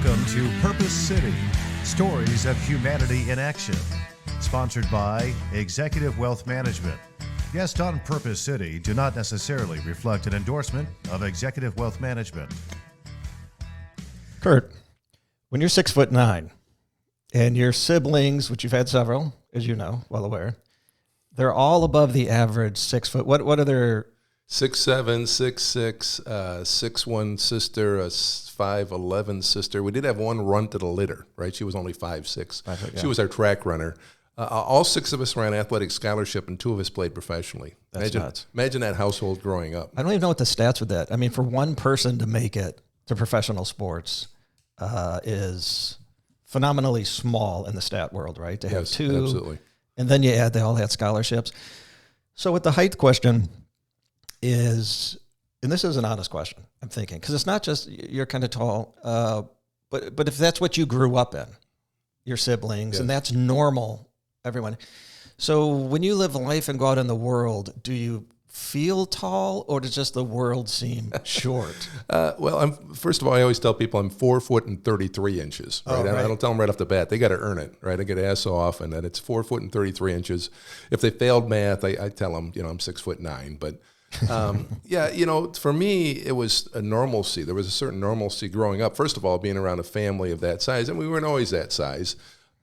Welcome to Purpose City, Stories of Humanity in Action, sponsored by Executive Wealth Management. Guests on Purpose City do not necessarily reflect an endorsement of Executive Wealth Management. Kurt, when you're 6'9", and your siblings, which you've had several, as you know, well aware, they're all above the average 6 foot. What are their 6'7", 6'6", 6'1" sister, a 5'11" sister. We did have one runt at a litter, right? She was only 5'6". Yeah. She was our track runner. All six of us were on athletic scholarship, and two of us played professionally. That's nuts. Imagine that household growing up. I don't even know what the stats with that. I mean, for one person to make it to professional sports is phenomenally small in the stat world, right? To have two, absolutely. And then you add they all had scholarships. So with the height question is, and this is an honest question, I'm thinking, because it's not just you're kind of tall, but if that's what you grew up in, your siblings, and that's normal, everyone. So when you live life and go out in the world, do you feel tall, or does just the world seem short? First of all, I always tell people I'm 4 foot and 33 inches. Right? Oh, right. I don't tell them right off the bat. They got to earn it, right? I get ass off, and then it's 4 foot and 33 inches. If they failed math, I tell them, I'm 6'9". But for me, it was a normalcy. There was a certain normalcy growing up. First of all, being around a family of that size, and we weren't always that size.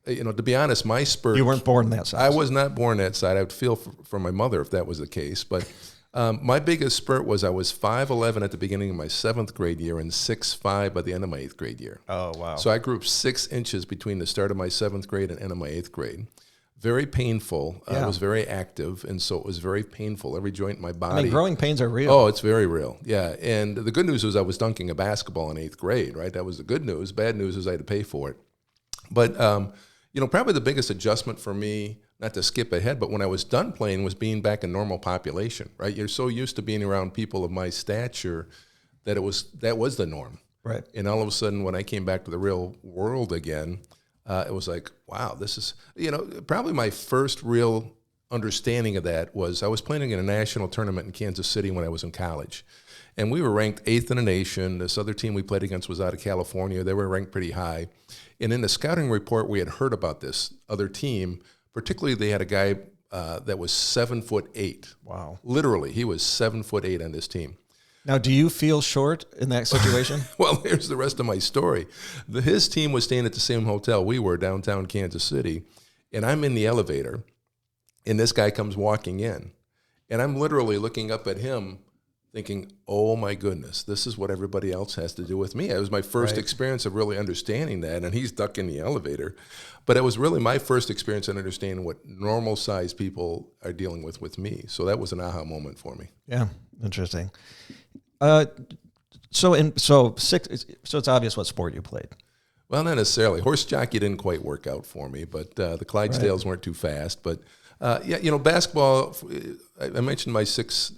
To be honest, my spurt... You weren't born that size. I was not born that size. I would feel for my mother if that was the case. But my biggest spurt was I was 5'11" at the beginning of my 7th grade year and 6'5" by the end of my 8th grade year. Oh, wow. So I grew up 6 inches between the start of my 7th grade and end of my 8th grade. Very painful. I was very active, and so it was very painful. Every joint in my body. I mean, growing pains are real. Oh, it's very real. Yeah, and the good news was I was dunking a basketball in 8th grade, right? That was the good news. Bad news is I had to pay for it. But, probably the biggest adjustment for me, not to skip ahead, but when I was done playing was being back in normal population, right? You're so used to being around people of my stature that that was the norm. Right. And all of a sudden, when I came back to the real world again, it was like, wow, this is, probably my first real understanding of that was I was playing in a national tournament in Kansas City when I was in college. And we were ranked 8th in the nation. This other team we played against was out of California. They were ranked pretty high. And in the scouting report, we had heard about this other team. Particularly, they had a guy that was 7'8". Wow. Literally, he was 7'8" on this team. Now, do you feel short in that situation? Well, here's the rest of my story. His team was staying at the same hotel we were, downtown Kansas City, and I'm in the elevator, and this guy comes walking in, and I'm literally looking up at him thinking, oh, my goodness, this is what everybody else has to do with me. It was my first experience of really understanding that, and he's ducking the elevator. But it was really my first experience in understanding what normal-sized people are dealing with me. So that was an aha moment for me. Yeah, interesting. So it's obvious what sport you played. Well, not necessarily. Horse jockey didn't quite work out for me, but the Clydesdales weren't too fast. But basketball. I mentioned my 6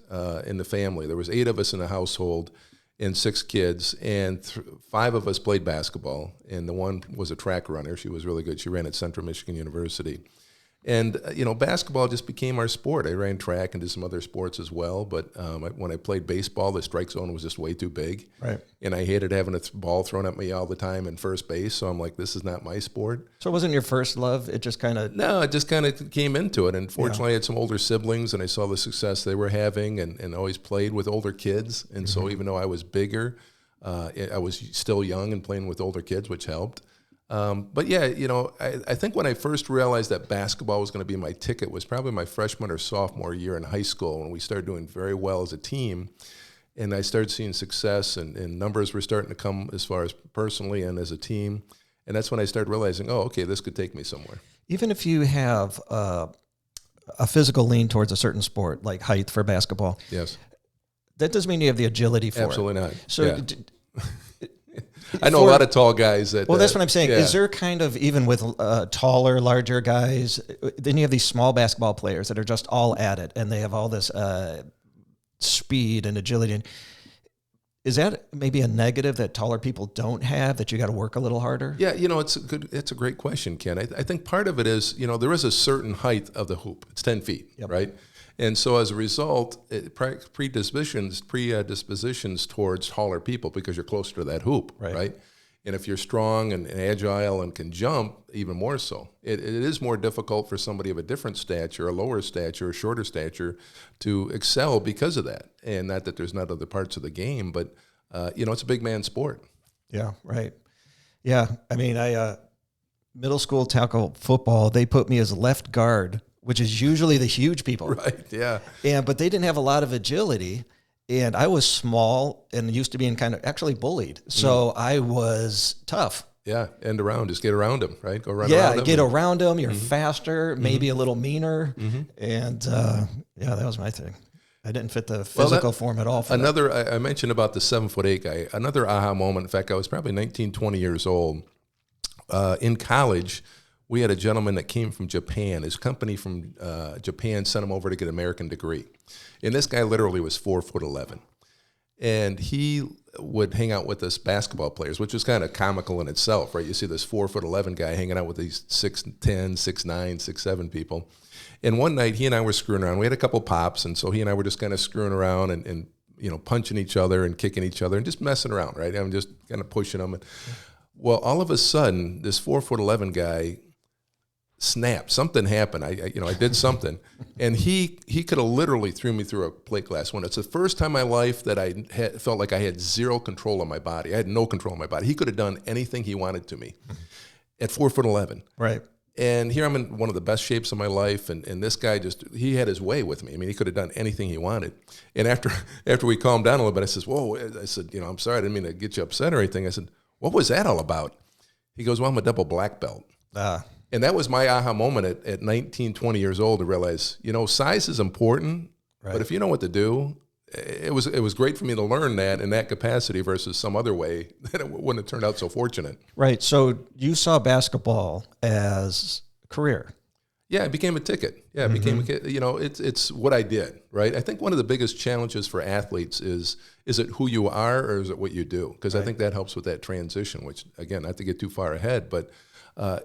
in the family. There was 8 of us in the household, and 6 kids, and 5 of us played basketball. And the one was a track runner. She was really good. She ran at Central Michigan University. And, basketball just became our sport. I ran track and did some other sports as well. But when I played baseball, the strike zone was just way too big. Right. And I hated having a ball thrown at me all the time in first base. So I'm like, this is not my sport. So it wasn't your first love? It just kind of... No, it just kind of came into it. And fortunately, I had some older siblings, and I saw the success they were having and always played with older kids. And so even though I was bigger, I was still young and playing with older kids, which helped. I think when I first realized that basketball was going to be my ticket was probably my freshman or sophomore year in high school when we started doing very well as a team. And I started seeing success and numbers were starting to come as far as personally and as a team. And that's when I started realizing, oh, okay, this could take me somewhere. Even if you have a physical lean towards a certain sport, like height for basketball. Yes. That doesn't mean you have the agility for Absolutely it. not. So yeah. I know a lot of tall guys that... Well, that's what I'm saying. Yeah. Is there kind of, even with taller, larger guys, then you have these small basketball players that are just all at it, and they have all this speed and agility. Is that maybe a negative that taller people don't have, that you got to work a little harder? Yeah, it's a great question, Ken. I think part of it is, there is a certain height of the hoop. It's 10 feet, right? And so as a result, it predispositions towards taller people because you're closer to that hoop, right? And if you're strong and agile and can jump, even more so. It is more difficult for somebody of a different stature, a lower stature, a shorter stature, to excel because of that. And not that there's not other parts of the game, but, it's a big man sport. Yeah, right. Yeah, I mean, middle school tackle football, they put me as left guard, which is usually the huge people. Right, yeah. But they didn't have a lot of agility. And I was small and used to being kind of actually bullied. So I was tough. Yeah, end around. Just get around them, right? Go around them. Yeah, get around them. You're faster, maybe a little meaner. And that was my thing. I didn't fit the physical form at all. I mentioned about the 7'8" guy. Another aha moment. In fact, I was probably 19, 20 years old. In college, we had a gentleman that came from Japan. His company from Japan sent him over to get an American degree. And this guy literally was 4'11". And he would hang out with us basketball players, which was kind of comical in itself, right? You see this 4'11" guy hanging out with these 6'10", 6'9", 6'7" people. And one night, he and I were screwing around. We had a couple pops, and so he and I were just kind of screwing around and punching each other and kicking each other and just messing around, right? I'm just kind of pushing them. Well, all of a sudden, this 4'11" guy snapped. Something happened. I did something, and he could have literally threw me through a plate glass window. It's the first time in my life that I felt like I had zero control of my body. I had no control of my body. He could have done anything he wanted to me at 4'11". Right. And here I'm in one of the best shapes of my life, and this guy he had his way with me. I mean, he could have done anything he wanted. And after we calmed down a little bit, I says, "Whoa," I said, "I'm sorry, I didn't mean to get you upset or anything." I said, "What was that all about?" He goes, "Well, I'm a double black belt." And that was my aha moment at 19, 20 years old to realize, size is important, right, but if you know what to do, it was great for me to learn that in that capacity versus some other way that it wouldn't have turned out so fortunate. Right. So you saw basketball as a career. Yeah, it became a ticket. Yeah, it became it's what I did, right? I think one of the biggest challenges for athletes is it who you are or is it what you do? Because I think that helps with that transition, which, again, not to get too far ahead, but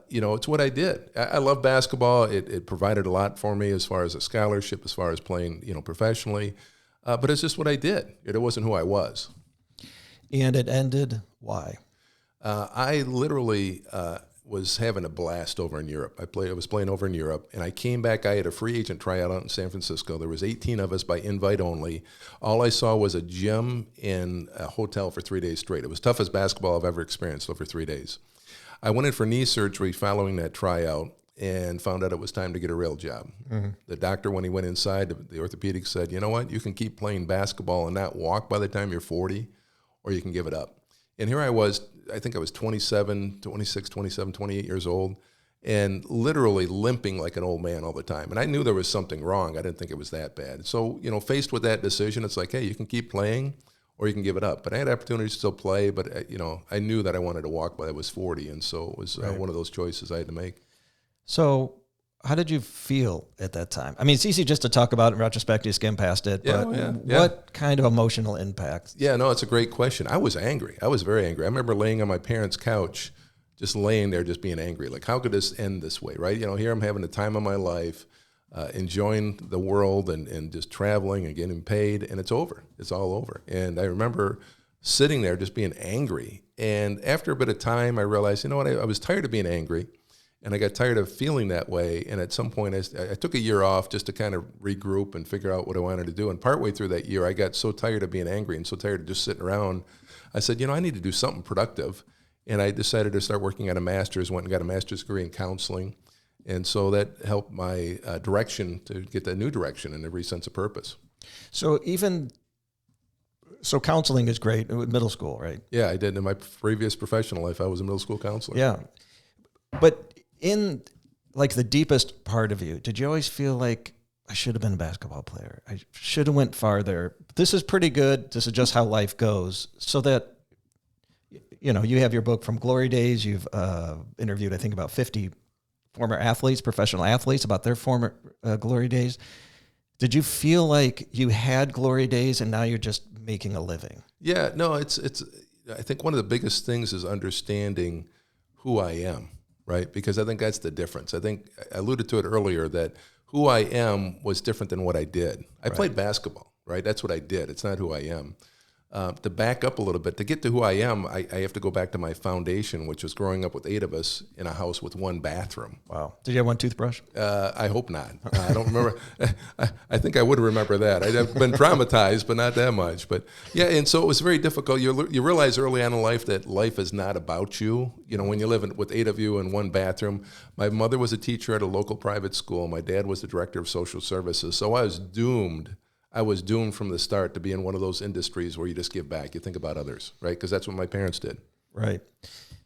it's what I did. I love basketball. It provided a lot for me as far as a scholarship, as far as playing, professionally. But it's just what I did. It wasn't who I was. And it ended, why? I literally was having a blast over in Europe. I was playing over in Europe, and I came back. I had a free agent tryout out in San Francisco. There was 18 of us by invite only. All I saw was a gym and a hotel for 3 days straight. It was tough as basketball I've ever experienced over 3 days. I went in for knee surgery following that tryout and found out it was time to get a real job. The doctor, when he went inside, the orthopedic said, "You know what? You can keep playing basketball and not walk by the time you're 40, or you can give it up." And here I was, I think I was 27, 28 years old, and literally limping like an old man all the time. And I knew there was something wrong. I didn't think it was that bad. So, faced with that decision, it's like, hey, you can keep playing or you can give it up. But I had opportunities to still play, but, I knew that I wanted to walk by I was 40, and so it was one of those choices I had to make. So how did you feel at that time? I mean, it's easy just to talk about it in retrospect, you skim past it, but what kind of emotional impact? Yeah, no, it's a great question. I was angry. I was very angry. I remember laying on my parents' couch, just laying there, just being angry. Like, how could this end this way, right? Here I'm having the time of my life, enjoying the world and just traveling and getting paid, and it's over. It's all over. And I remember sitting there just being angry. And after a bit of time, I realized, you know what, I was tired of being angry. And I got tired of feeling that way. And at some point, I took a year off just to kind of regroup and figure out what I wanted to do. And partway through that year, I got so tired of being angry and so tired of just sitting around. I said, I need to do something productive. And I decided to start working on a master's, went and got a master's degree in counseling. And so that helped my direction to get that new direction in every sense of purpose. So counseling is great with middle school, right? Yeah, I did. In my previous professional life, I was a middle school counselor. Yeah. But in like the deepest part of you, did you always feel like I should have been a basketball player? I should have went farther. This is pretty good. This is just how life goes. So that, you have your book From Glory Days. You've interviewed, I think, about 50 former athletes, professional athletes, about their former glory days. Did you feel like you had glory days and now you're just making a living? Yeah, no, it's. I think one of the biggest things is understanding who I am. Right? Because I think that's the difference. I think I alluded to it earlier that who I am was different than what I did. I played basketball, right? That's what I did. It's not who I am. To back up a little bit, to get to who I am, I have to go back to my foundation, which was growing up with 8 of us in a house with 1 bathroom. Wow. Did you have 1 toothbrush? I hope not. I don't remember. I think I would remember that. I've been traumatized, but not that much. But yeah, and so it was very difficult. You realize early on in life that life is not about you. You know, when you live with 8 of you in 1 bathroom. My mother was a teacher at a local private school. My dad was the director of social services. So I was doomed from the start to be in one of those industries where you just give back. You think about others, right? Because that's what my parents did. Right.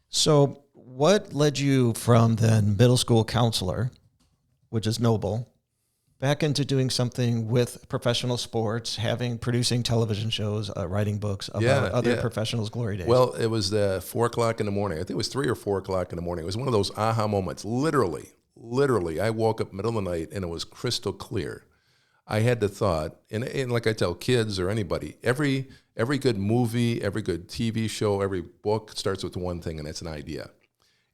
So what led you from then middle school counselor, which is noble, back into doing something with professional sports, producing television shows, writing books about other professionals' glory days? Well, it was 4 o'clock in the morning. I think it was 3 or 4 o'clock in the morning. It was one of those aha moments. Literally, I woke up middle of the night and it was crystal clear. I had the thought, and like I tell kids or anybody, every good movie, every good TV show, every book starts with one thing, and it's an idea.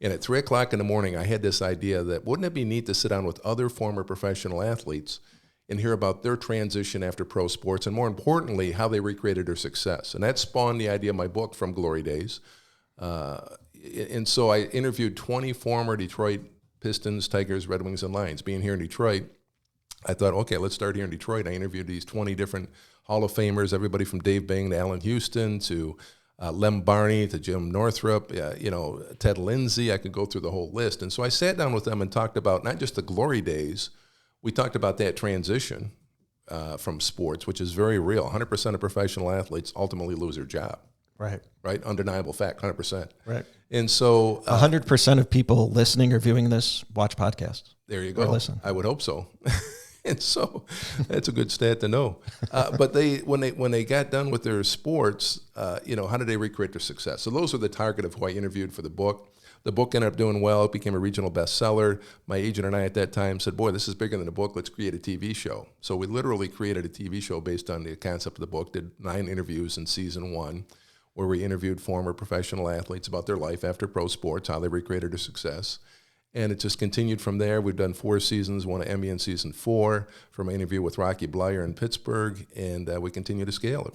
And at 3 o'clock in the morning, I had this idea that wouldn't it be neat to sit down with other former professional athletes and hear about their transition after pro sports, and more importantly, how they recreated their success. And that spawned the idea of my book, From Glory Days. And so I interviewed 20 former Detroit Pistons, Tigers, Red Wings, and Lions. Being here in Detroit, I thought, okay, let's start here in Detroit. I interviewed these 20 different Hall of Famers, everybody from Dave Bing to Allen Houston to Lem Barney to Jim Northrup, Ted Lindsay. I could go through the whole list. And so I sat down with them and talked about not just the glory days. We talked about that transition from sports, which is very real. 100% of professional athletes ultimately lose their job. Right. Undeniable fact, 100%. Right. And so 100% of people listening or viewing this watch podcasts. There you go. Or listen. I would hope so. And so that's a good stat to know. But when they got done with their sports, how did they recreate their success? So those were the target of who I interviewed for the book. The book ended up doing well. It became a regional bestseller. My agent and I at that time said, boy, this is bigger than the book. Let's create a TV show. So we literally created a TV show based on the concept of the book, did 9 interviews in season 1, where we interviewed former professional athletes about their life after pro sports, how they recreated their success. And it just continued from there. We've done 4 seasons, won an Emmy in season 4 from my interview with Rocky Bleier in Pittsburgh, and we continue to scale it.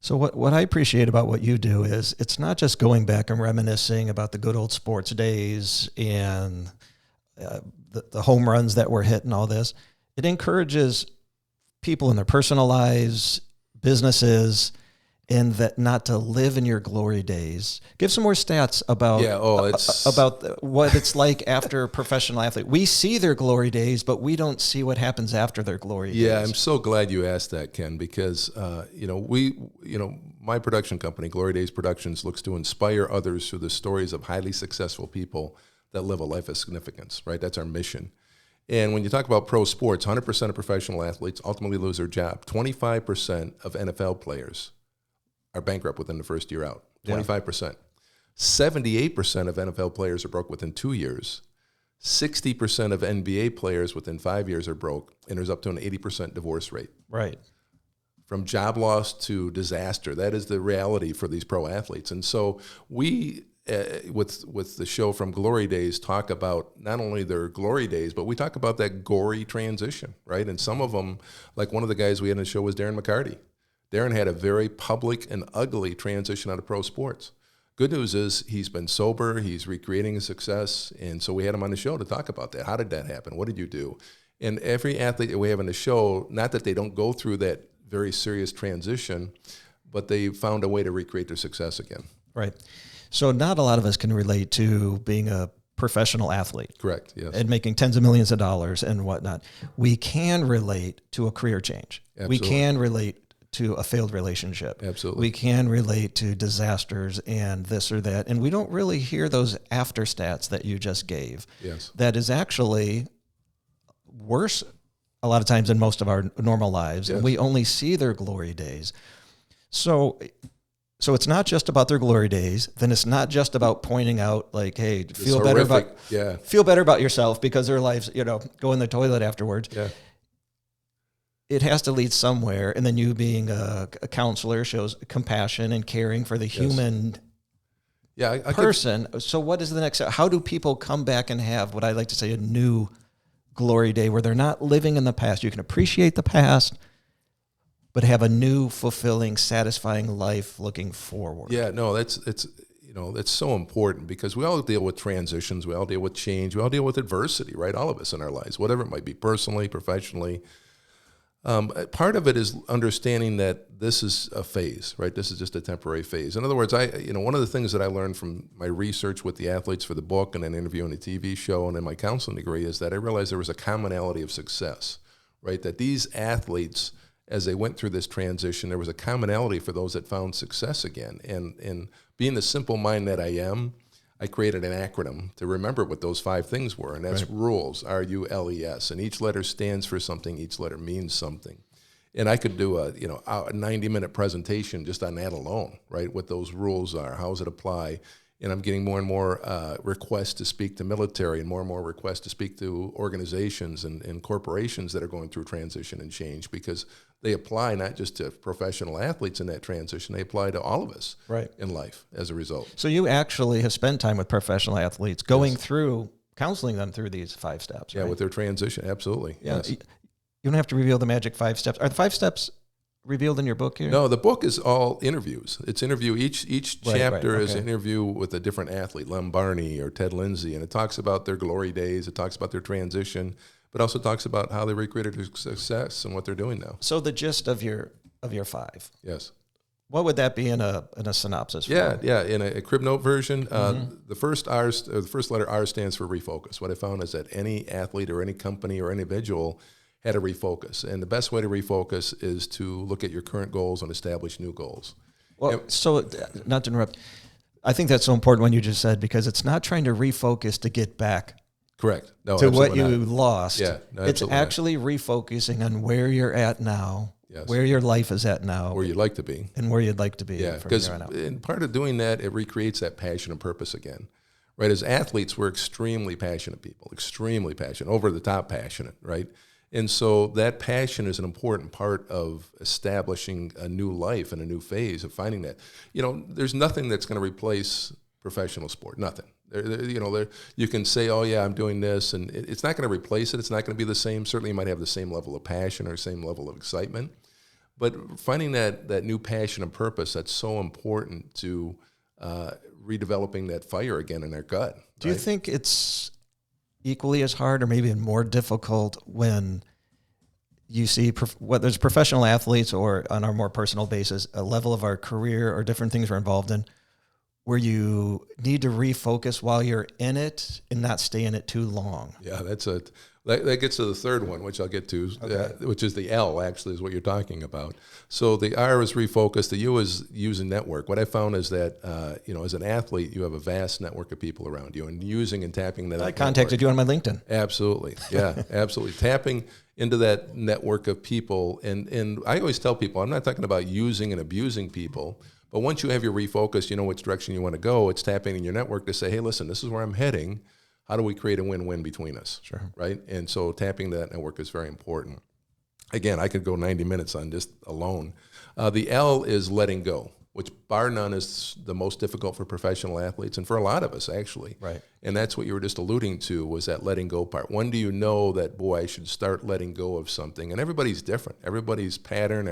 So what I appreciate about what you do is it's not just going back and reminiscing about the good old sports days and the home runs that were hit and all this. It encourages people in their personal lives, businesses, and that not to live in your glory days. Give some more stats about about what it's like after a professional athlete. We see their glory days, but we don't see what happens after their glory days. Yeah, I'm so glad you asked that, Ken, because my production company, Glory Days Productions, looks to inspire others through the stories of highly successful people that live a life of significance. Right, that's our mission. And when you talk about pro sports, 100% of professional athletes ultimately lose their job. 25% of NFL players are bankrupt within the first year out, 25%. 78% of NFL players are broke within 2 years. 60% of NBA players within 5 years are broke, and there's up to an 80% divorce rate. Right. From job loss to disaster, that is the reality for these pro athletes. And so we, with the show From Glory Days, talk about not only their glory days, but we talk about that gory transition, right? And some of them, like one of the guys we had on the show was Darren Mccarty. Darren had a very public and ugly transition out of pro sports. Good news is he's been sober, he's recreating his success, and so we had him on the show to talk about that. How did that happen? What did you do? And every athlete that we have on the show, not that they don't go through that very serious transition, but they found a way to recreate their success again. Right. So not a lot of us can relate to being a professional athlete. Correct, yes. And making tens of millions of dollars and whatnot. We can relate to a career change. Absolutely. We can relate to a failed relationship. Absolutely. We can relate to disasters and this or that. And we don't really hear those after stats that you just gave. Yes. That is actually worse a lot of times in most of our normal lives. Yes. And we only see their glory days. So it's not just about their glory days. Then it's not just about pointing out like, hey, feel better about yourself because their lives, go in the toilet afterwards. Yeah. It has to lead somewhere, and then you being a counselor shows compassion and caring for the human person. So what is the next step? How do people come back and have what I like to say a new glory day where they're not living in the past? You can appreciate the past, but have a new, fulfilling, satisfying life looking forward. Yeah, no, that's so important, because we all deal with transitions, we all deal with change, we all deal with adversity, right? All of us in our lives, whatever it might be, personally, professionally. Part of it is understanding that this is a phase, right? This is just a temporary phase. In other words, one of the things that I learned from my research with the athletes for the book and an interview on the TV show and in my counseling degree is that I realized there was a commonality of success, right? That these athletes, as they went through this transition, there was a commonality for those that found success again. And being the simple mind that I am, I created an acronym to remember what those 5 things were, and that's RULES, RULES, and each letter stands for something, each letter means something. And I could do a 90-minute presentation just on that alone, right? What those rules are, how does it apply? And I'm getting more and more requests to speak to military and more requests to speak to organizations and corporations that are going through transition and change, because they apply not just to professional athletes in that transition, they apply to all of us in life as a result. So you actually have spent time with professional athletes going through, counseling them through these 5 steps, Yeah, right? with their transition, absolutely. Yeah. Yes. You don't have to reveal the magic 5 steps. Are the 5 steps revealed in your book here? No, the book is all interviews. It's interview. Each chapter is an interview with a different athlete, Lem Barney or Ted Lindsay, and it talks about their glory days. It talks about their transition, but also talks about how they recreated their success and what they're doing now. So the gist of your 5. Yes. What would that be in a synopsis? Yeah. In a crib note version, the first letter R stands for refocus. What I found is that any athlete or any company or individual had to refocus. And the best way to refocus is to look at your current goals and establish new goals. Well, so not to interrupt, I think that's so important when you just said, because it's not trying to refocus to get back Correct. No, to what you not. lost. Yeah, no, it's actually refocusing on where you're at now, yes. where your life is at now. Where you'd like to be. And where you'd like to be. Yeah, from because here on out. in part of doing that, it recreates that passion and purpose again. Right? As athletes, we're extremely passionate people, extremely passionate, over-the-top passionate, right? And so that passion is an important part of establishing a new life and a new phase of finding that. There's nothing that's going to replace professional sport, nothing. You can say, oh, yeah, I'm doing this, and it's not going to replace it. It's not going to be the same. Certainly you might have the same level of passion or same level of excitement. But finding that new passion and purpose, that's so important to redeveloping that fire again in their gut. Do you think it's equally as hard or maybe more difficult when you see whether it's professional athletes or on our more personal basis, a level of our career or different things we're involved in, where you need to refocus while you're in it and not stay in it too long? Yeah, that gets to the third one, which I'll get to, which is the L, actually, is what you're talking about. So the R is refocus. The U is use a network. What I found is that, as an athlete, you have a vast network of people around you, and using and tapping that. I contacted you on my LinkedIn. Absolutely. Yeah, absolutely. Tapping into that network of people. And I always tell people, I'm not talking about using and abusing people, but once you have your refocus, you know which direction you want to go. It's tapping in your network to say, hey, listen, this is where I'm heading. How do we create a win-win between us? Sure. Right? And so tapping that network is very important. Again, I could go 90 minutes on this alone. The L is letting go, which bar none is the most difficult for professional athletes and for a lot of us, actually. Right. And that's what you were just alluding to, was that letting go part. When do you know that, boy, I should start letting go of something? And everybody's different. Everybody's pattern,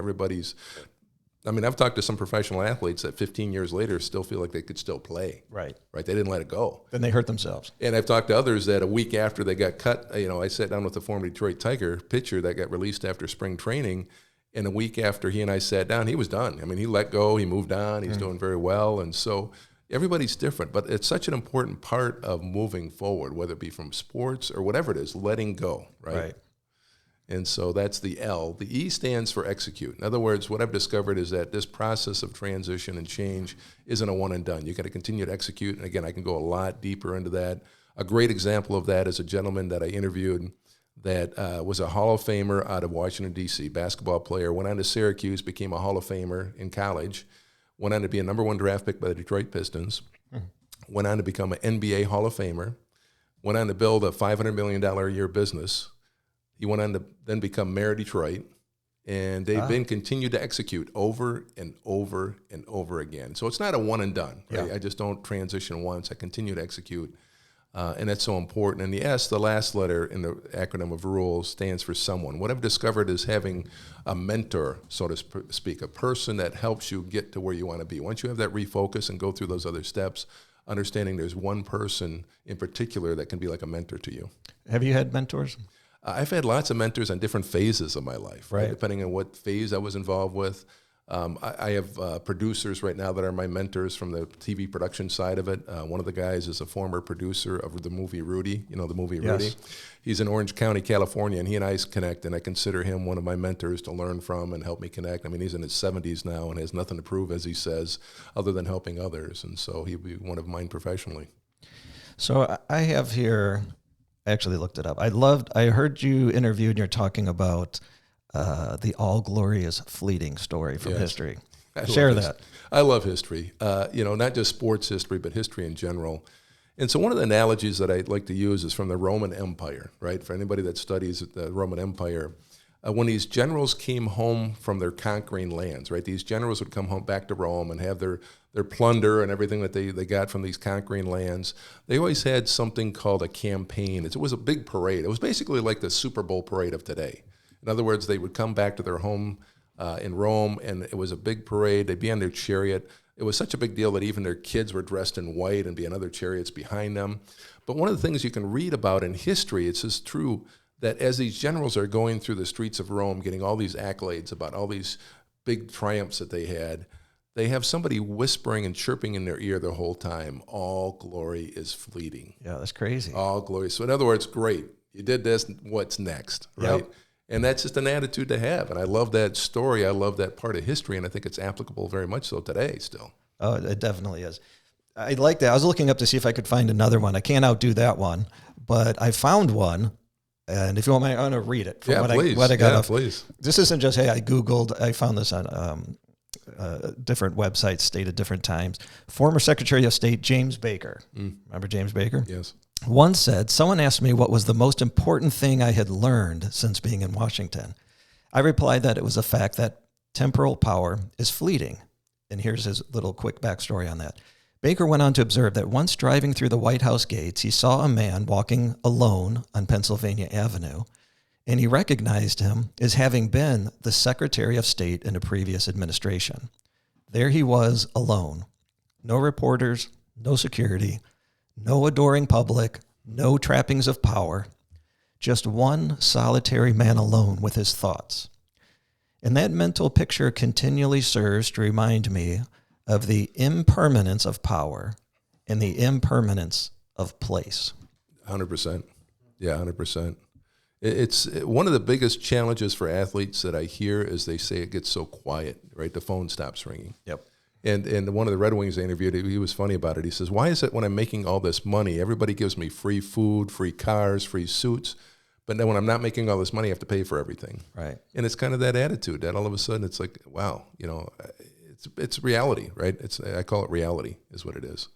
I've talked to some professional athletes that 15 years later still feel like they could still play. Right. They didn't let it go. Then they hurt themselves. And I've talked to others that a week after they got cut, I sat down with the former Detroit Tiger pitcher that got released after spring training, and a week after he and I sat down, he was done. He let go, he moved on, he's doing very well. And so everybody's different, but it's such an important part of moving forward, whether it be from sports or whatever it is, letting go, right? And so that's the L. The E stands for execute. In other words, what I've discovered is that this process of transition and change isn't a one and done. You got to continue to execute. And again, I can go a lot deeper into that. A great example of that is a gentleman that I interviewed that was a Hall of Famer out of Washington, D.C., basketball player, went on to Syracuse, became a Hall of Famer in college, went on to be a number 1 draft pick by the Detroit Pistons, went on to become an NBA Hall of Famer, went on to build a $500 million a year business. He went on to then become mayor of Detroit, and they've been continued to execute over and over and over again. So it's not a one and done, right? Yeah. I just don't transition once. I continue to execute. And that's so important. And the S, the last letter in the acronym of RULE, stands for someone. What I've discovered is having a mentor, so to speak, a person that helps you get to where you want to be. Once you have that refocus and go through those other steps, understanding there's one person in particular that can be like a mentor to you. Have you had mentors? I've had lots of mentors on different phases of my life, right? Depending on what phase I was involved with. I have producers right now that are my mentors from the TV production side of it. One of the guys is a former producer of the movie Rudy, you know, the movie Rudy. Yes. He's in Orange County, California, and he and I connect, and I consider him one of my mentors to learn from and help me connect. I mean, he's in his 70s now and has nothing to prove, as he says, other than helping others, and so he'd be one of mine professionally. So I have here, I actually looked it up. I heard you interviewed and you're talking about the All Glorious Fleeting story from history. Share that. I love history, not just sports history, but history in general. And so one of the analogies that I like to use is from the Roman Empire, right? For anybody that studies the Roman Empire, when these generals came home from their conquering lands, right? These generals would come home back to Rome and have their plunder and everything that they got from these conquering lands. They always had something called a campaign. It was a big parade. It was basically like the Super Bowl parade of today. In other words, they would come back to their home in Rome, and it was a big parade. They'd be on their chariot. It was such a big deal that even their kids were dressed in white and be on other chariots behind them. But one of the things you can read about in history, it's just true, that as these generals are going through the streets of Rome, getting all these accolades about all these big triumphs that they have somebody whispering and chirping in their ear the whole time, all glory is fleeting. Yeah, that's crazy. All glory. So in other words, great, you did this, what's next, right? Yep. And that's just an attitude to have. And I love that story. I love that part of history, and I think it's applicable very much so today still. Oh, it definitely is. I like that. I was looking up to see if I could find another one. I can't outdo that one, but I found one. And if you want, I'm going to read it. Please. What I got Please. This isn't just, hey, I found this on different websites, stated different times. Former Secretary of State James Baker. Remember James Baker? Yes. Once said, someone asked me what was the most important thing I had learned since being in Washington. I replied that it was the fact that temporal power is fleeting. And here's his little quick backstory on that. Baker went on to observe that once driving through the White House gates, he saw a man walking alone on Pennsylvania Avenue, and he recognized him as having been the Secretary of State in a previous administration. There he was alone. No reporters, no security, no adoring public, no trappings of power, just one solitary man alone with his thoughts. And that mental picture continually serves to remind me of the impermanence of power and the impermanence of place. 100%. Yeah, 100%. It's one of the biggest challenges for athletes that I hear is they say it gets so quiet, right? The phone stops ringing. Yep. And one of the Red Wings I interviewed, he was funny about it. He says, why is it when I'm making all this money, everybody gives me free food, free cars, free suits, but then when I'm not making all this money, I have to pay for everything. Right. And it's kind of that attitude that all of a sudden it's like, wow, it's reality, right? I call it reality is what it is.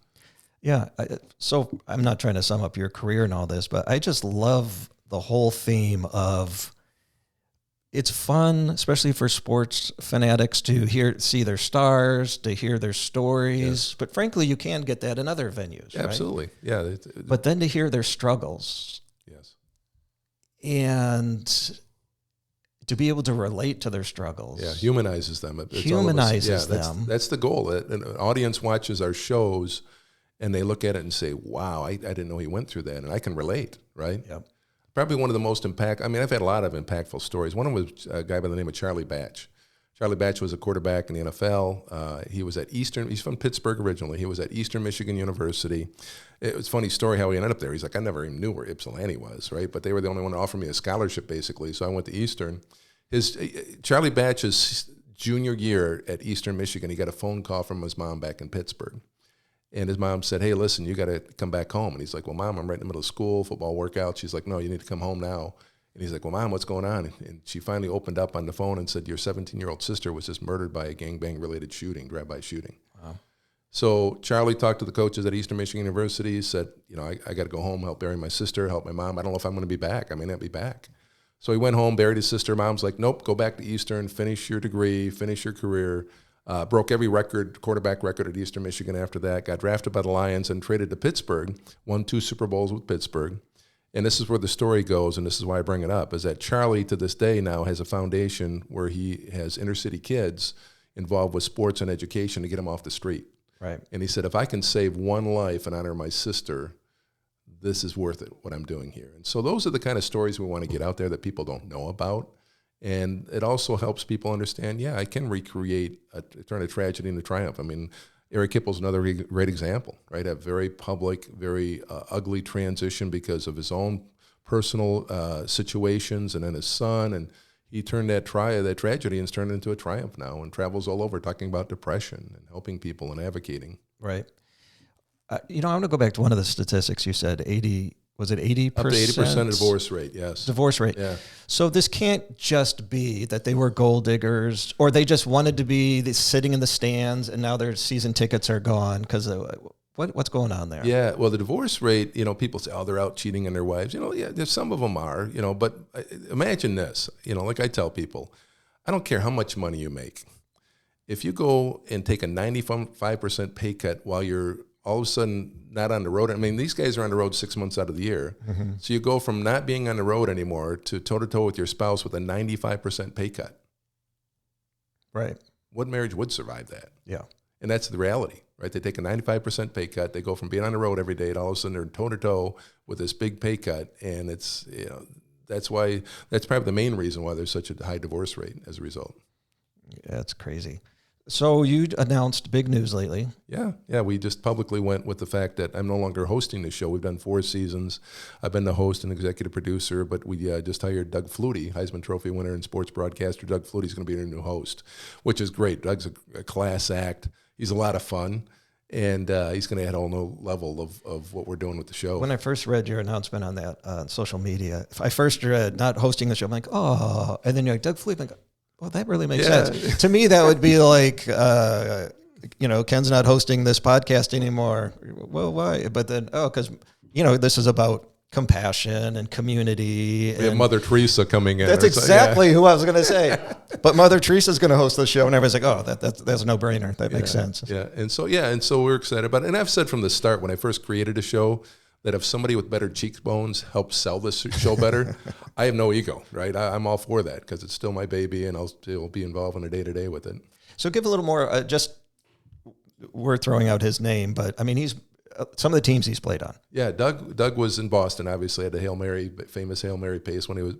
Yeah. So I'm not trying to sum up your career and all this, but I just love the whole theme of it's fun, especially for sports fanatics, to see their stars, to hear their stories. Yes. But frankly, you can get that in other venues. Absolutely. Right? Yeah. But then to hear their struggles. Yes. And to be able to relate to their struggles. Yeah, humanizes them. Humanizes them. That's the goal. An audience watches our shows and they look at it and say, wow, I didn't know he went through that. And I can relate, right? Yep. Probably one of the most I've had a lot of impactful stories. One of them was a guy by the name of Charlie Batch. Charlie Batch was a quarterback in the NFL. He was at Eastern. He's from Pittsburgh originally. He was at Eastern Michigan University. It was a funny story how he ended up there. He's like, I never even knew where Ypsilanti was, right? But they were the only one to offer me a scholarship, basically. So I went to Eastern. Charlie Batch's junior year at Eastern Michigan, he got a phone call from his mom back in Pittsburgh. And his mom said, hey, listen, you got to come back home. And he's like, well, Mom, I'm right in the middle of school, football workout. She's like, no, you need to come home now. And he's like, well, Mom, what's going on? And she finally opened up on the phone and said, your 17-year-old sister was just murdered by a gangbang-related shooting, drive-by shooting. Wow. So Charlie talked to the coaches at Eastern Michigan University, said, I got to go home, help bury my sister, help my mom. I don't know if I'm going to be back. I may not be back. So he went home, buried his sister. Mom's like, nope, go back to Eastern, finish your degree, finish your career. broke every quarterback record at Eastern Michigan after that, got drafted by the Lions and traded to Pittsburgh, won 2 Super Bowls with Pittsburgh. And this is where the story goes, and this is why I bring it up, is that Charlie to this day now has a foundation where he has inner city kids involved with sports and education to get them off the street. Right. And he said, if I can save one life and honor my sister, this is worth it, what I'm doing here. And so those are the kind of stories we want to get out there that people don't know about. And it also helps people understand, yeah, I can turn a tragedy into triumph. I mean, Eric Kippel's another great example, right? A very public, very ugly transition because of his own personal situations and then his son. And he turned that tragedy and turned it into a triumph now and travels all over talking about depression and helping people and advocating. Right. I want to go back to one of the statistics you said, 80%? Up to 80% divorce rate, yes. Divorce rate. Yeah. So this can't just be that they were gold diggers or they just wanted to be sitting in the stands and now their season tickets are gone because what's going on there? Yeah, well, the divorce rate, people say, oh, they're out cheating on their wives. Yeah, some of them are, but imagine this, like I tell people, I don't care how much money you make. If you go and take a 95% pay cut while you're all of a sudden not on the road. I mean, these guys are on the road 6 months out of the year. Mm-hmm. So you go from not being on the road anymore to toe-to-toe with your spouse with a 95% pay cut. Right. What marriage would survive that? Yeah. And that's the reality, right? They take a 95% pay cut. They go from being on the road every day to all of a sudden they're toe-to-toe with this big pay cut. And it's, that's probably the main reason why there's such a high divorce rate as a result. Yeah, that's crazy. So you announced big news lately. Yeah. We just publicly went with the fact that I'm no longer hosting the show. We've done 4 seasons. I've been the host and executive producer, but we just hired Doug Flutie, Heisman Trophy winner and sports broadcaster. Doug Flutie's going to be our new host, which is great. Doug's a class act. He's a lot of fun, and he's going to add a whole new level of what we're doing with the show. When I first read your announcement on that on social media, if I first read not hosting the show, I'm like, oh, and then you're like, Doug Flutie, I'm like, well, that really makes sense. To me, that would be like, Ken's not hosting this podcast anymore. Well, why? But then, because, this is about compassion and community. We have Mother Teresa coming in. That's exactly who I was going to say. But Mother Teresa's going to host the show, and everybody's like, oh, that's a no-brainer. That makes sense. Yeah, and so we're excited about it. And I've said from the start when I first created a show, that if somebody with better cheekbones helps sell this show better, I have no ego, right? I'm all for that because it's still my baby and I'll still be involved in a day-to-day with it. So give a little more, we're throwing out his name, but I mean, he's some of the teams he's played on. Yeah, Doug was in Boston, obviously, had the famous Hail Mary pace when he was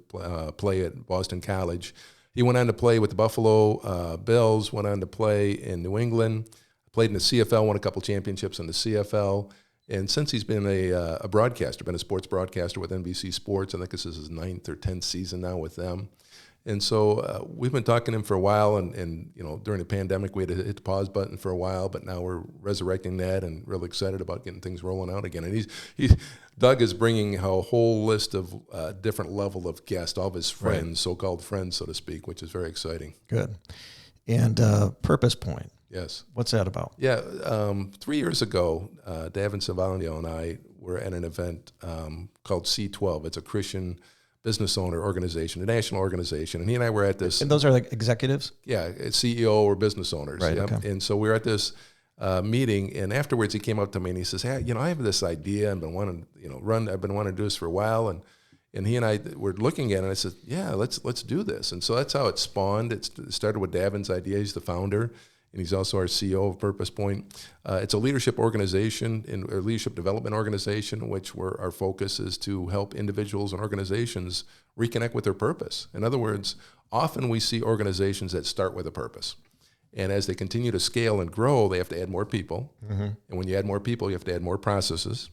play at Boston College. He went on to play with the Buffalo Bills, went on to play in New England, played in the CFL, won a couple championships in the CFL. And since he's been a broadcaster, been a sports broadcaster with NBC Sports, I think this is his 9th or 10th season now with them. And so we've been talking to him for a while, and during the pandemic, we had to hit the pause button for a while, but now we're resurrecting that and really excited about getting things rolling out again. And Doug is bringing a whole list of different level of guests, all of his friends, right. So-called friends, so to speak, which is very exciting. Good. And Purpose Point. Yes. What's that about? Yeah. 3 years ago, Davin Savalio and I were at an event called C12. It's a Christian business owner organization, a national organization. And he and I were at this. And those are like executives? Yeah, CEO or business owners. Right, yep. Okay. And so we were at this meeting, and afterwards he came up to me and he says, hey, I have this idea. I've been wanting to do this for a while. And he and I were looking at it, and I said, yeah, let's do this. And so that's how it spawned. It started with Davin's idea. He's the founder. And he's also our CEO of Purpose Point. It's a leadership organization, a leadership development organization, which our focus is to help individuals and organizations reconnect with their purpose. In other words, often we see organizations that start with a purpose. And as they continue to scale and grow, they have to add more people. Mm-hmm. And when you add more people, you have to add more processes.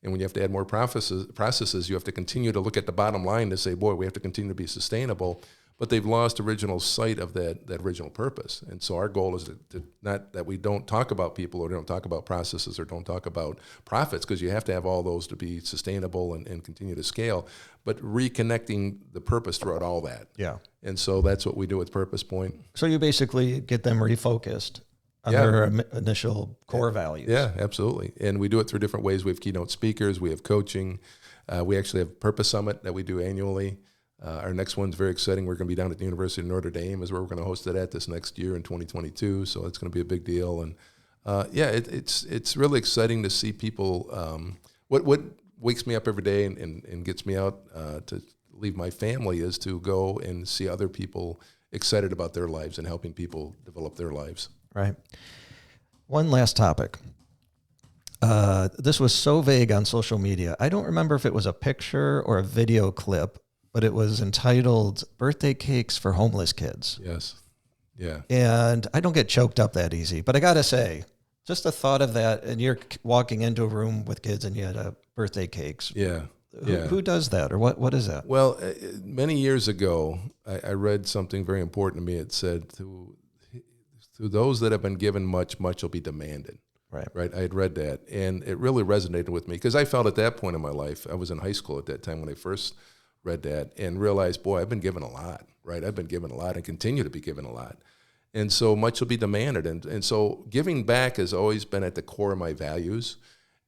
And when you have to add more processes, you have to continue to look at the bottom line to say, boy, we have to continue to be sustainable. But they've lost original sight of that original purpose. And so our goal is to not that we don't talk about people or don't talk about processes or don't talk about profits, because you have to have all those to be sustainable and continue to scale, but reconnecting the purpose throughout all that. Yeah. And so that's what we do with Purpose Point. So you basically get them refocused on their initial core values. Yeah, absolutely. And we do it through different ways. We have keynote speakers. We have coaching. We actually have Purpose Summit that we do annually. Our next one's very exciting. We're going to be down at the University of Notre Dame is where we're going to host it at this next year in 2022. So it's going to be a big deal. And it's really exciting to see people. What wakes me up every day and gets me out to leave my family is to go and see other people excited about their lives and helping people develop their lives. Right. One last topic. This was so vague on social media. I don't remember if it was a picture or a video clip, but it was entitled "Birthday Cakes for Homeless Kids." Yes. Yeah. And I don't get choked up that easy, but I got to say, just the thought of that, and you're walking into a room with kids and you had birthday cakes. Yeah. Who does that, or what is that? Well, many years ago, I read something very important to me. It said, to those that have been given much, much will be demanded. Right. I had read that, and it really resonated with me because I felt at that point in my life, I was in high school at that time when I first read that and realized, boy, I've been given a lot, right? I've been given a lot and continue to be given a lot. And so much will be demanded. And so giving back has always been at the core of my values.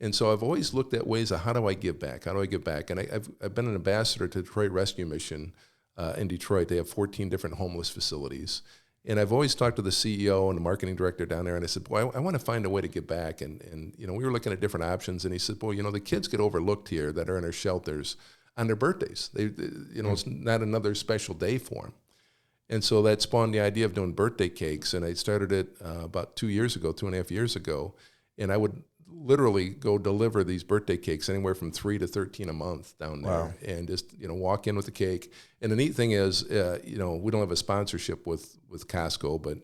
And so I've always looked at ways of how do I give back? How do I give back? And I've been an ambassador to Detroit Rescue Mission in Detroit. They have 14 different homeless facilities. And I've always talked to the CEO and the marketing director down there, and I said, boy, I want to find a way to give back. And we were looking at different options, and he said, boy, the kids get overlooked here that are in our shelters on their birthdays. It's not another special day for them. And so that spawned the idea of doing birthday cakes, and I started it about 2.5 years ago, and I would literally go deliver these birthday cakes anywhere from 3 to 13 a month down there. Wow. And just walk in with the cake. And the neat thing is we don't have a sponsorship with Costco, but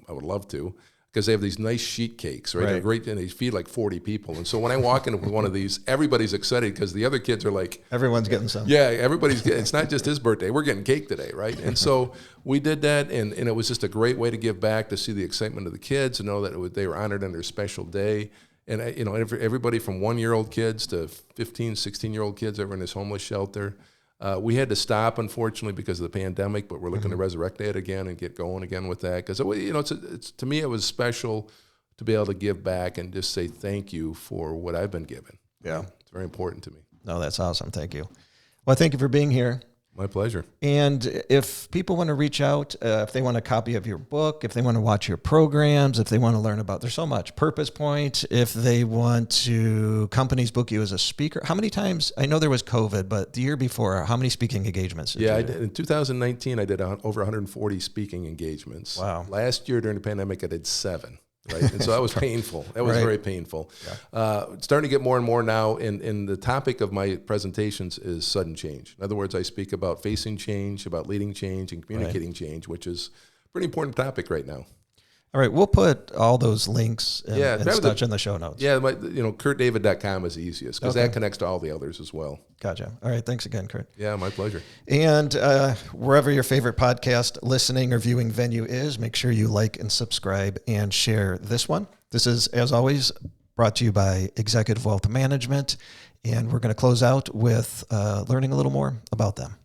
I would love to, because they have these nice sheet cakes, right? They're great, and they feed like 40 people. And so when I walk in with one of these, everybody's excited because the other kids are like, everyone's getting some. Yeah, everybody's getting. It's not just his birthday; we're getting cake today, right? And so we did that, and it was just a great way to give back, to see the excitement of the kids, to know that they were honored on their special day. And everybody from 1-year-old kids to 15, 16-year-old kids that were in this homeless shelter. We had to stop, unfortunately, because of the pandemic, but we're looking to resurrect that again and get going again with that. Because it's to me, it was special to be able to give back and just say thank you for what I've been given. Yeah, it's very important to me. No, that's awesome. Thank you. Well, thank you for being here. My pleasure. And if people want to reach out, if they want a copy of your book, if they want to watch your programs, if they want to learn about, there's so much, Purpose Point, if they want to, companies book you as a speaker. How many times, I know there was COVID, but the year before, how many speaking engagements did you do? I did. In 2019, I did over 140 speaking engagements. Wow. Last year during the pandemic, I did 7. Right, and so that was painful. That was very painful. Yeah. Starting to get more and more now, and the topic of my presentations is sudden change. In other words, I speak about facing change, about leading change, and communicating change, which is a pretty important topic right now. All right, we'll put all those links and such in the show notes. Yeah, KurtDavid.com is the easiest, because that connects to all the others as well. Gotcha. All right, thanks again, Kurt. Yeah, my pleasure. And wherever your favorite podcast listening or viewing venue is, make sure you like and subscribe and share this one. This is, as always, brought to you by Executive Wealth Management, and we're going to close out with learning a little more about them.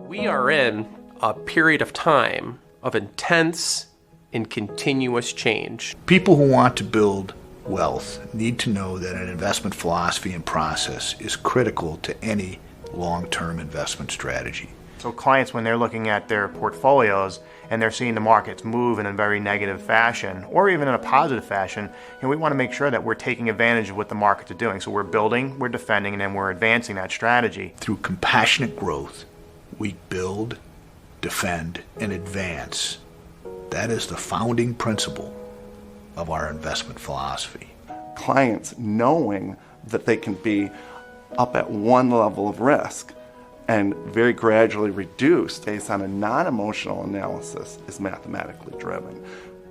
We are in a period of time of intense and continuous change. People who want to build wealth need to know that an investment philosophy and process is critical to any long-term investment strategy. So clients, when they're looking at their portfolios and they're seeing the markets move in a very negative fashion or even in a positive fashion, we want to make sure that we're taking advantage of what the markets are doing. So we're building, we're defending, and then we're advancing that strategy. Through compassionate growth, we build, defend, and advance. That is the founding principle of our investment philosophy. Clients knowing that they can be up at one level of risk and very gradually reduced based on a non-emotional analysis is mathematically driven.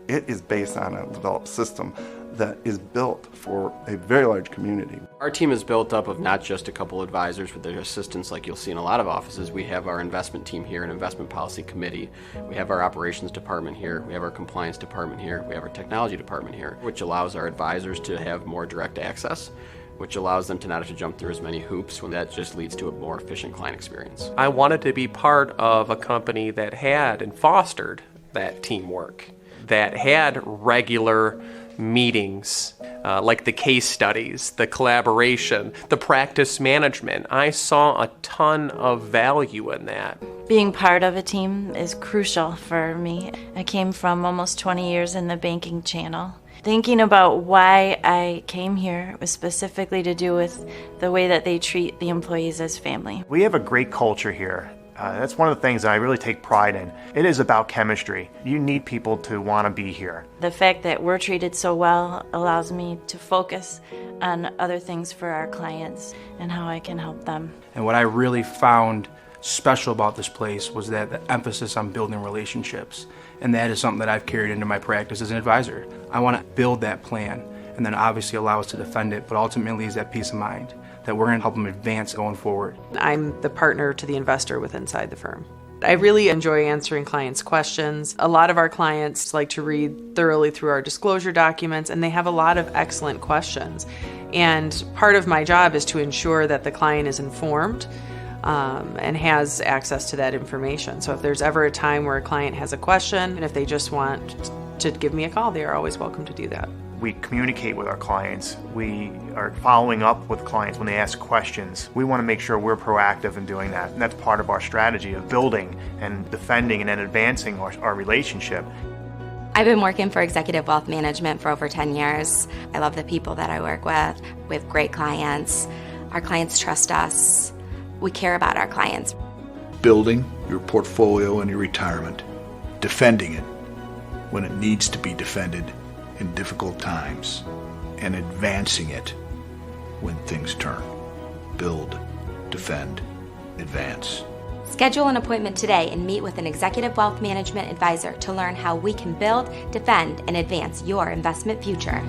It is based on a developed system that is built for a very large community. Our team is built up of not just a couple advisors with their assistants like you'll see in a lot of offices. We have our investment team here, an investment policy committee. We have our operations department here. We have our compliance department here. We have our technology department here, which allows our advisors to have more direct access, which allows them to not have to jump through as many hoops, when that just leads to a more efficient client experience. I wanted to be part of a company that had and fostered that teamwork, that had regular meetings, like the case studies, the collaboration, the practice management. I saw a ton of value in that. Being part of a team is crucial for me. I came from almost 20 years in the banking channel. Thinking about why I came here was specifically to do with the way that they treat the employees as family. We have a great culture here. That's one of the things that I really take pride in. It is about chemistry. You need people to want to be here. The fact that we're treated so well allows me to focus on other things for our clients and how I can help them. And what I really found special about this place was that the emphasis on building relationships. And that is something that I've carried into my practice as an advisor. I want to build that plan and then obviously allow us to defend it, but ultimately is that peace of mind that we're going to help them advance going forward. I'm the partner to the investor with inside the firm. I really enjoy answering clients' questions. A lot of our clients like to read thoroughly through our disclosure documents, and they have a lot of excellent questions. And part of my job is to ensure that the client is informed and has access to that information. So if there's ever a time where a client has a question, and if they just want to give me a call, they are always welcome to do that. We communicate with our clients. We are following up with clients when they ask questions. We want to make sure we're proactive in doing that. And that's part of our strategy of building and defending and then advancing our relationship. I've been working for Executive Wealth Management for over 10 years. I love the people that I work with. We have great clients. Our clients trust us. We care about our clients. Building your portfolio in your retirement, defending it when it needs to be defended in difficult times, and advancing it when things turn. Build, defend, advance. Schedule an appointment today and meet with an Executive Wealth Management advisor to learn how we can build, defend, and advance your investment future.